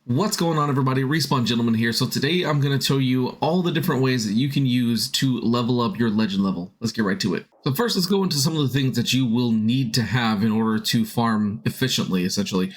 What's going on, everybody? Respawn Gentleman here. So today I'm going to show you all the different ways that you can use to level up your legend level. Let's get right to it. So first, let's go into some of the things that you will need to have in order to farm efficiently, essentially.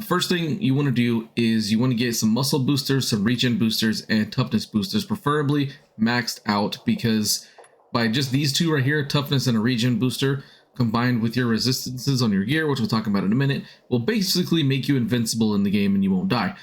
First thing you want to do is you want to get some muscle boosters, some regen boosters, and toughness boosters, preferably maxed out, because by just these two right here, toughness and a regen booster, combined with your resistances on your gear, which we'll talk about in a minute, will basically make you invincible in the game and you won't die.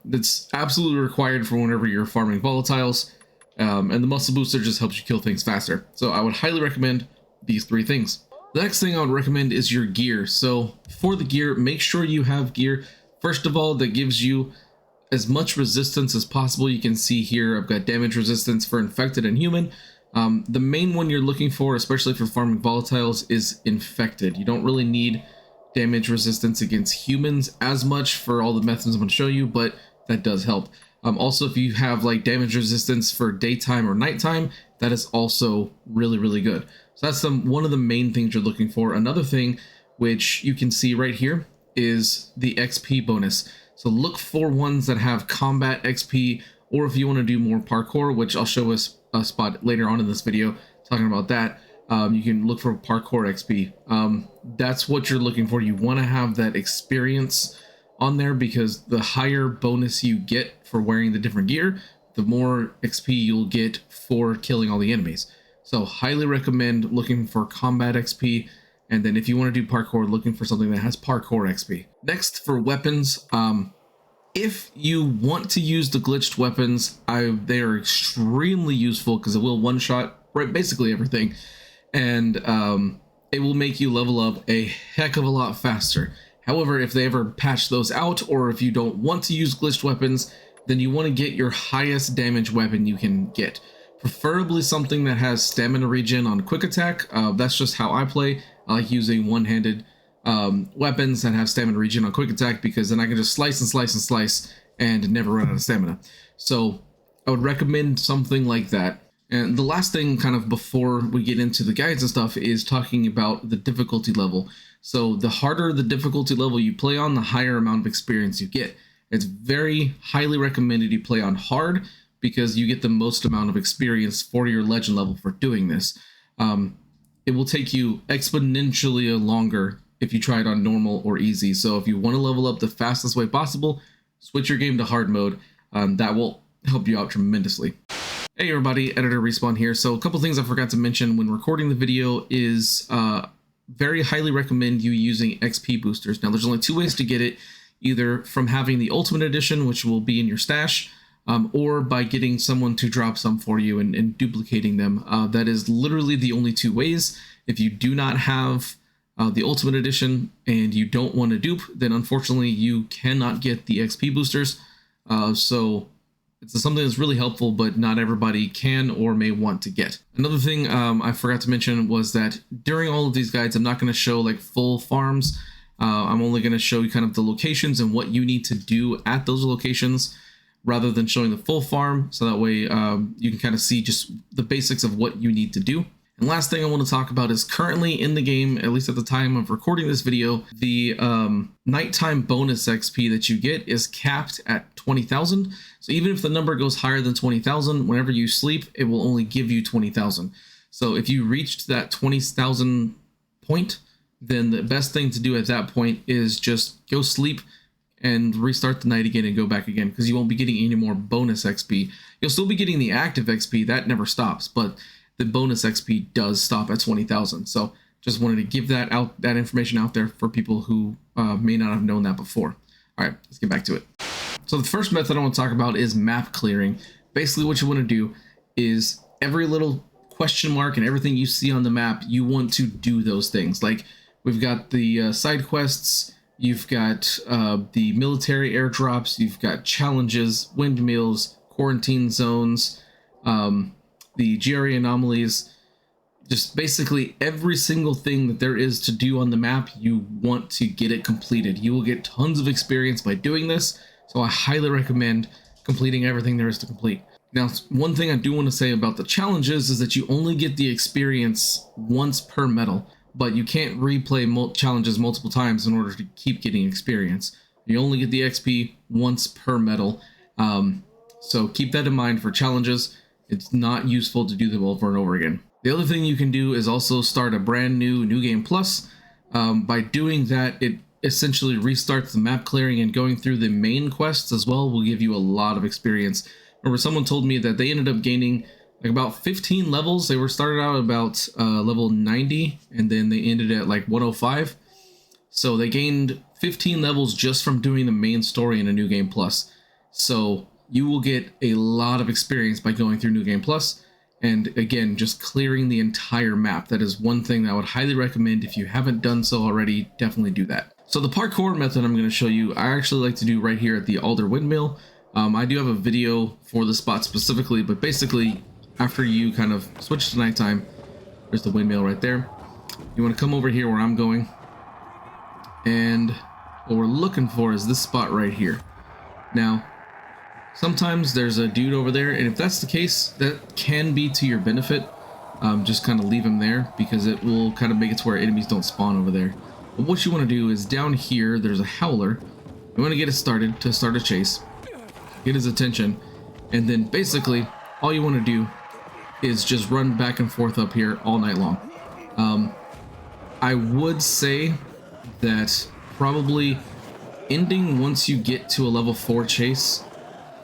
That's absolutely required for whenever you're farming volatiles, and the muscle booster just helps you kill things faster. So I would highly recommend these three things. The next thing I would recommend is your gear. So for the gear, make sure you have gear, first of all, that gives you as much resistance as possible. You can see here I've got damage resistance for infected and human. The main one you're looking for, especially for farming volatiles, is infected. You don't really need damage resistance against humans as much for all the methods I'm going to show you, but that does help. Also, if you have like damage resistance for daytime or nighttime, that is also really good. So that's one of the main things you're looking for. Another thing, which you can see right here, is the XP bonus. So look for ones that have combat XP, or if you want to do more parkour, which I'll show us a spot later on in this video talking about that, you can look for parkour XP. That's what you're looking for. You want to have that experience on there, because the higher bonus you get for wearing the different gear, the more XP you'll get for killing all the enemies. So highly recommend looking for combat XP, and then if you want to do parkour, looking for something that has parkour XP. Next, for weapons, if you want to use the glitched weapons, they are extremely useful because it will one-shot basically everything, and it will make you level up a heck of a lot faster. However, if they ever patch those out, or if you don't want to use glitched weapons, then you want to get your highest damage weapon you can get. Preferably something that has stamina regen on quick attack. That's just how I play. I like using one-handed weapons that have stamina regen on quick attack, because then I can just slice and slice and slice and never run out of stamina. So I would recommend something like that. And the last thing, kind of before we get into the guides and stuff, is talking about the difficulty level. So the harder the difficulty level you play on, the higher amount of experience you get. It's very highly recommended you play on hard, because you get the most amount of experience for your legend level for doing this. It will take you exponentially longer if you try it on normal or easy. So if you want to level up the fastest way possible, switch your game to hard mode. That will help you out tremendously. Hey everybody, Editor Respawn here. So a couple things I forgot to mention when recording the video is very highly recommend you using XP boosters. Now there's only two ways to get it, either from having the Ultimate Edition, which will be in your stash, or by getting someone to drop some for you and duplicating them. That is literally the only two ways. If you do not have the Ultimate Edition and you don't want to dupe, then unfortunately you cannot get the XP boosters. So it's something that's really helpful, but not everybody can or may want to get. Another thing I forgot to mention was that during all of these guides, I'm not going to show like full farms. I'm only going to show you kind of the locations and what you need to do at those locations, rather than showing the full farm, so that way you can kind of see just the basics of what you need to do. And last thing I want to talk about is currently in the game, at least at the time of recording this video, the nighttime bonus XP that you get is capped at 20,000. So even if the number goes higher than 20,000, whenever you sleep, it will only give you 20,000. So if you reached that 20,000 point, then the best thing to do at that point is just go sleep and restart the night again and go back again, because you won't be getting any more bonus XP. You'll still be getting the active XP, that never stops, but the bonus XP does stop at 20,000. So just wanted to give that information out there for people who may not have known that before. All right, let's get back to it. So the first method I want to talk about is map clearing. Basically what you want to do is every little question mark and everything you see on the map, you want to do those things. Like we've got the side quests, you've got the military airdrops, you've got challenges, windmills, quarantine zones, the GRE anomalies, just basically every single thing that there is to do on the map, you want to get it completed. You will get tons of experience by doing this, so I highly recommend completing everything there is to complete. Now, one thing I do want to say about the challenges is that you only get the experience once per medal, but you can't replay challenges multiple times in order to keep getting experience. You only get the XP once per medal. So keep that in mind for challenges. It's not useful to do them over and over again. The other thing you can do is also start a brand new game plus. By doing that, it essentially restarts the map clearing, and going through the main quests as well will give you a lot of experience. Remember, someone told me that they ended up gaining like about 15 levels. They were started out about level 90, and then they ended at like 105. So they gained 15 levels just from doing the main story in a new game plus. So you will get a lot of experience by going through new game plus, and again, just clearing the entire map. That is one thing that I would highly recommend. If you haven't done so already, definitely do that. So the parkour method I'm going to show you, I actually like to do right here at the Alder Windmill. I do have a video for the spot specifically, but basically after you kind of switch to nighttime, there's the windmill right there. You want to come over here where I'm going, and what we're looking for is this spot right here. Now, sometimes there's a dude over there, and if that's the case, that can be to your benefit. Just kind of leave him there, because it will kind of make it to where enemies don't spawn over there. But what you want to do is down here, there's a howler. You want to get it started to start a chase, get his attention, and then basically all you want to do is just run back and forth up here all night long. I would say that probably ending once you get to a level 4 chase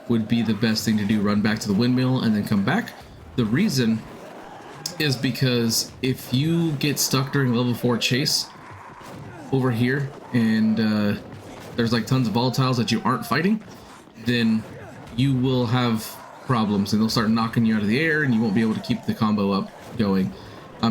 would be the best thing to do. Run back to the windmill and then come back. The reason is because if you get stuck during level 4 chase over here, and there's like tons of volatiles that you aren't fighting, then you will have problems, and they'll start knocking you out of the air, and you won't be able to keep the combo up going.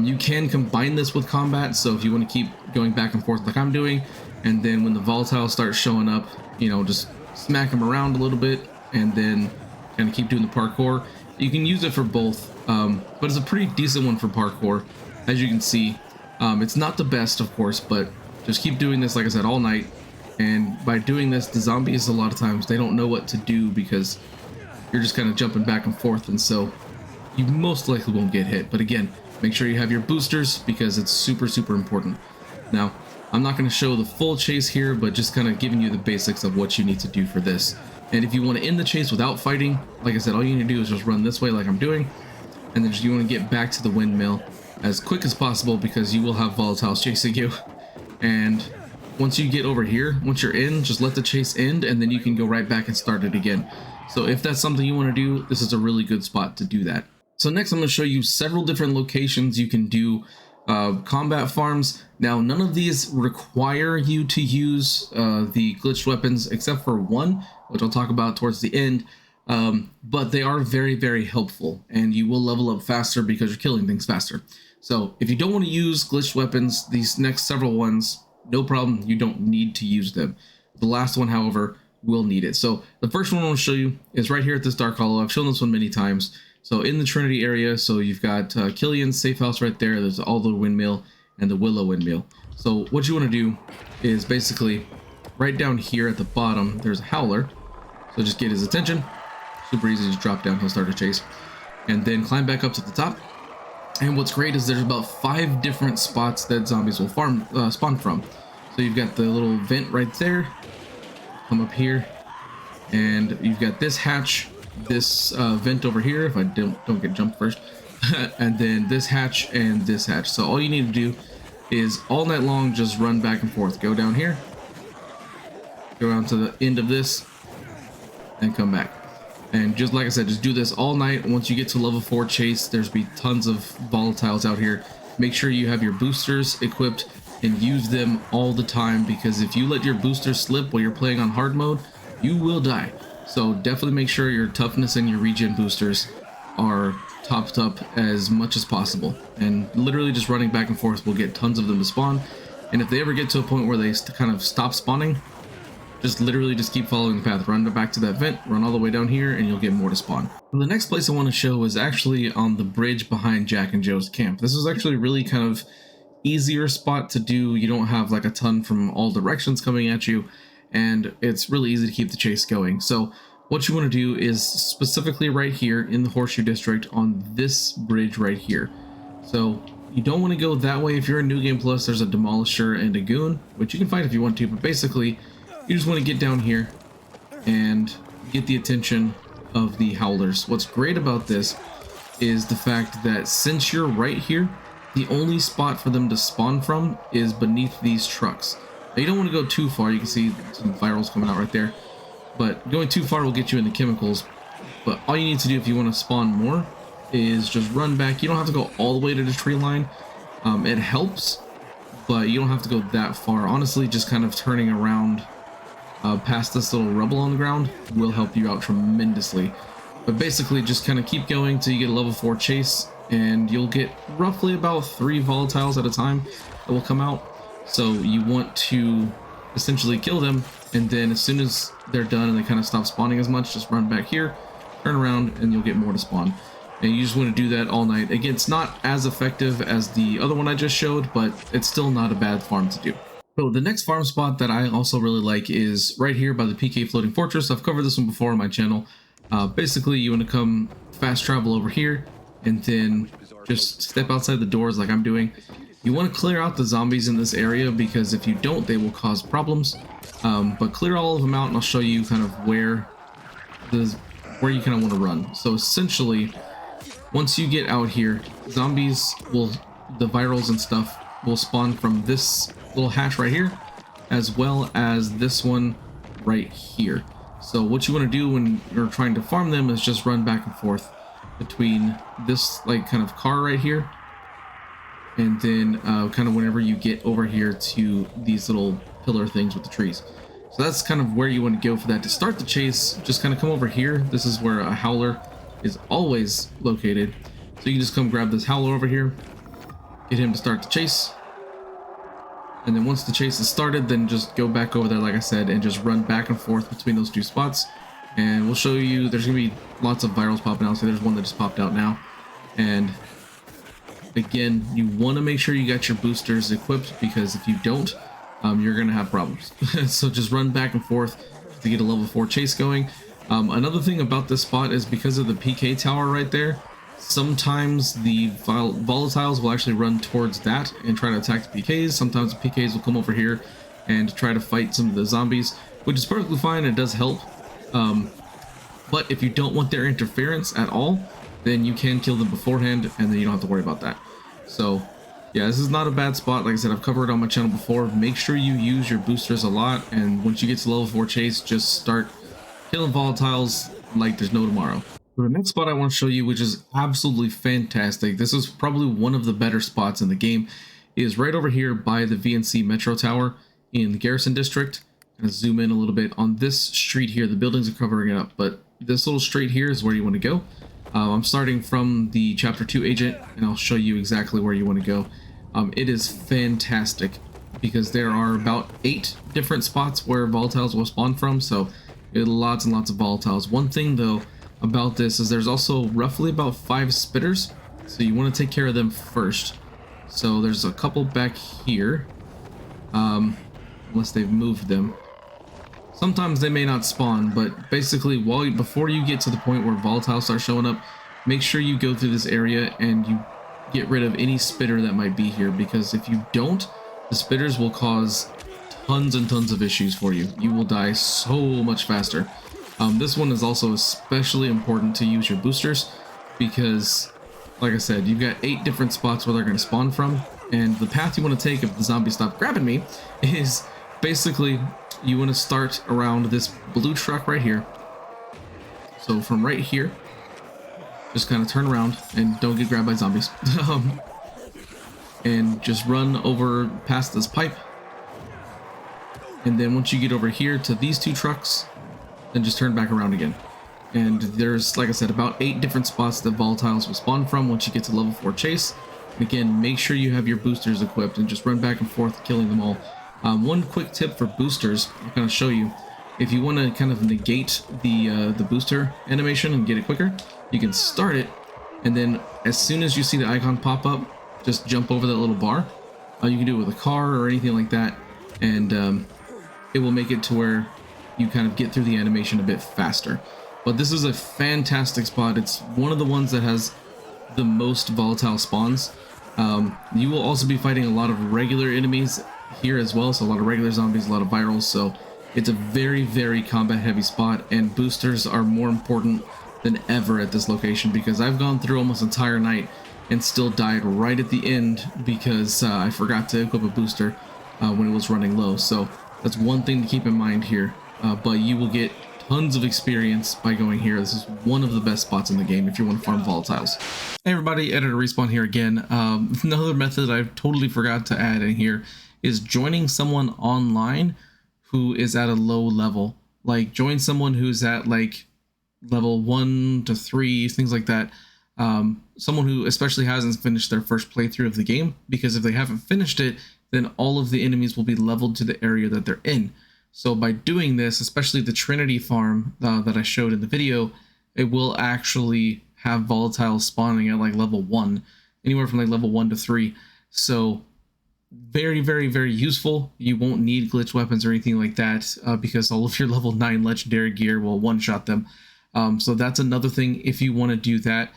You can combine this with combat, so if you want to keep going back and forth like I'm doing, and then when the volatiles start showing up, you know, just smack them around a little bit, and then kind of keep doing the parkour. You can use it for both, but it's a pretty decent one for parkour, as you can see. It's not the best, of course, but just keep doing this, like I said, all night. And by doing this, the zombies, a lot of times, they don't know what to do because you're just kind of jumping back and forth, and so you most likely won't get hit. But again, make sure you have your boosters, because it's super important. Now, I'm not going to show the full chase here, but just kind of giving you the basics of what you need to do for this. And if you want to end the chase without fighting, like I said, all you need to do is just run this way like I'm doing, and then you want to get back to the windmill as quick as possible, because you will have volatiles chasing you. And once you get over here, once you're in, just let the chase end, and then you can go right back and start it again. So if that's something you want to do, this is a really good spot to do that. So next I'm going to show you several different locations you can do combat farms. Now, none of these require you to use the glitched weapons, except for one, which I'll talk about towards the end. But they are very helpful, and you will level up faster because you're killing things faster. So if you don't want to use glitched weapons, these next several ones, no problem, you don't need to use them. The last one, however, will need it. So the first one I want to show you is right here at this Dark Hollow. I've shown this one many times. So in the Trinity area, so you've got Killian's safe house right there. There's the Alder Windmill and the Willow Windmill. So what you want to do is basically right down here at the bottom, there's a howler. So just get his attention. Super easy to drop down, he'll start a chase. And then climb back up to the top. And what's great is there's about 5 different spots that zombies will spawn from. So you've got the little vent right there. Come up here, and you've got this hatch, this vent over here, if I don't get jumped first, and then this hatch and this hatch. So all you need to do is all night long just run back and forth. Go down here, go down to the end of this, and come back. And just like I said, just do this all night. Once you get to level 4 chase, there's be tons of volatiles out here. Make sure you have your boosters equipped and use them all the time, because if you let your boosters slip while you're playing on hard mode, you will die. So definitely make sure your toughness and your regen boosters are topped up as much as possible. And literally just running back and forth will get tons of them to spawn. And if they ever get to a point where they kind of stop spawning, just literally just keep following the path. Run back to that vent, run all the way down here, and you'll get more to spawn. And the next place I want to show is actually on the bridge behind Jack and Joe's camp. This is actually really kind of easier spot to do. You don't have like a ton from all directions coming at you, and it's really easy to keep the chase going. So what you want to do is specifically right here in the Horseshoe district on this bridge right here. So you don't want to go that way. If you're in New Game Plus, there's a Demolisher and a Goon, which you can fight if you want to, but basically you just want to get down here and get the attention of the howlers. What's great about this is the fact that since you're right here, the only spot for them to spawn from is beneath these trucks. Now, you don't want to go too far. You can see some virals coming out right there, but going too far will get you into chemicals. But all you need to do if you want to spawn more is just run back. You don't have to go all the way to the tree line. It helps, but you don't have to go that far. Honestly, just kind of turning around past this little rubble on the ground will help you out tremendously. But basically just kind of keep going till you get a level 4 chase, and you'll get roughly about 3 volatiles at a time that will come out. So you want to essentially kill them, and then as soon as they're done and they kind of stop spawning as much, just run back here, turn around, and you'll get more to spawn. And you just want to do that all night. Again, it's not as effective as the other one I just showed, but it's still not a bad farm to do. So the next farm spot that I also really like is right here by the PK Floating Fortress. I've covered this one before on my channel. Basically, you want to come fast travel over here and then just step outside the doors like I'm doing. You want to clear out the zombies in this area, because if you don't, they will cause problems. But clear all of them out, and I'll show you kind of where you kind of want to run. So essentially, once you get out here, zombies will, the virals and stuff will spawn from this little hatch right here, as well as this one right here. So what you want to do when you're trying to farm them is just run back and forth between this like kind of car right here, and then kind of whenever you get over here to these little pillar things with the trees. So that's kind of where you want to go for that. To start the chase, just kind of come over here. This is where a howler is always located. So you can just come grab this howler over here, get him to start the chase. And then once the chase is started, then just go back over there, like I said, and just run back and forth between those two spots. And we'll show you, there's going to be lots of virals popping out. So there's one that just popped out now. And again, you want to make sure you got your boosters equipped, because if you don't, you're going to have problems. So just run back and forth to get a level 4 chase going. Another thing about this spot is because of the PK tower right there, sometimes the volatiles will actually run towards that and try to attack the PKs. Sometimes the PKs will come over here and try to fight some of the zombies, which is perfectly fine. It does help. But if you don't want their interference at all, then you can kill them beforehand, and then you don't have to worry about that. So yeah, this is not a bad spot. Like I said, I've covered it on my channel before. Make sure you use your boosters a lot, and once you get to level 4 chase, just start killing volatiles like there's no tomorrow. The next spot I want to show you, which is absolutely fantastic, this is probably one of the better spots in the game, is right over here by the VNC Metro Tower in the Garrison District. Kind of zoom in a little bit on this street here. The buildings are covering it up, but this little street here is where you want to go. I'm starting from the Chapter 2 agent, and I'll show you exactly where you want to go. It is fantastic because there are about 8 different spots where volatiles will spawn from, so lots and lots of volatiles. One thing though about this is there's also roughly about 5 spitters, so you want to take care of them first. So there's a couple back here, unless they've moved them. Sometimes they may not spawn, but basically before you get to the point where volatiles start showing up, make sure you go through this area and you get rid of any spitter that might be here, because if you don't, the spitters will cause tons and tons of issues for you. You will die so much faster. This one is also especially important to use your boosters, because like I said, you've got 8 different spots where they're going to spawn from, and the path you want to take if the zombies stop grabbing me is basically you want to start around this blue truck right here. So from right here, just kind of turn around and don't get grabbed by zombies. And just run over past this pipe, and then once you get over here to these 2 trucks, then just turn back around again. And there's, like I said, about 8 different spots that volatiles will spawn from once you get to level 4 chase. And again, make sure you have your boosters equipped and just run back and forth killing them all. One quick tip for boosters, I'll kind of show you. If you want to kind of negate the booster animation and get it quicker, you can start it, and then as soon as you see the icon pop up, just jump over that little bar. You can do it with a car or anything like that, and it will make it to where you kind of get through the animation a bit faster. But this is a fantastic spot. It's one of the ones that has the most volatile spawns. You will also be fighting a lot of regular enemies here as well, so a lot of regular zombies, a lot of virals, so It's a very, very combat heavy spot, and boosters are more important than ever at this location, because I've gone through almost an entire night and still died right at the end because I forgot to equip a booster when it was running low. So that's one thing to keep in mind here, but you will get tons of experience by going here. This is one of the best spots in the game if you want to farm volatiles. Hey everybody, Editor Respawn here again. Another method I totally forgot to add in here is joining someone online who is at a low level. Like, join someone who's at like level 1 to 3, things like that. Someone who especially hasn't finished their first playthrough of the game, because if they haven't finished it, then all of the enemies will be leveled to the area that they're in. So by doing this, especially the Trinity farm that I showed in the video, it will actually have volatiles spawning at like level 1, anywhere from like level 1 to 3. So very, very, very useful. You won't need glitch weapons or anything like that, because all of your level 9 legendary gear will one-shot them. So that's another thing. If you want to do that,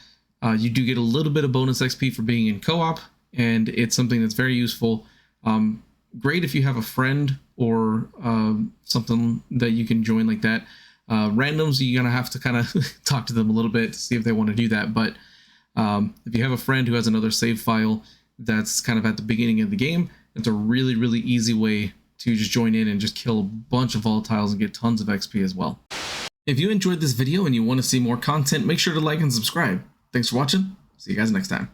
you do get a little bit of bonus XP for being in co-op, and it's something that's very useful. Great if you have a friend or something that you can join like that. Randoms, you're gonna have to kind of talk to them a little bit to see if they want to do that. But if you have a friend who has another save file that's kind of at the beginning of the game, it's a really, really easy way to just join in and just kill a bunch of volatiles and get tons of XP as well. If you enjoyed this video and you want to see more content, make sure to like and subscribe. Thanks for watching. See you guys next time.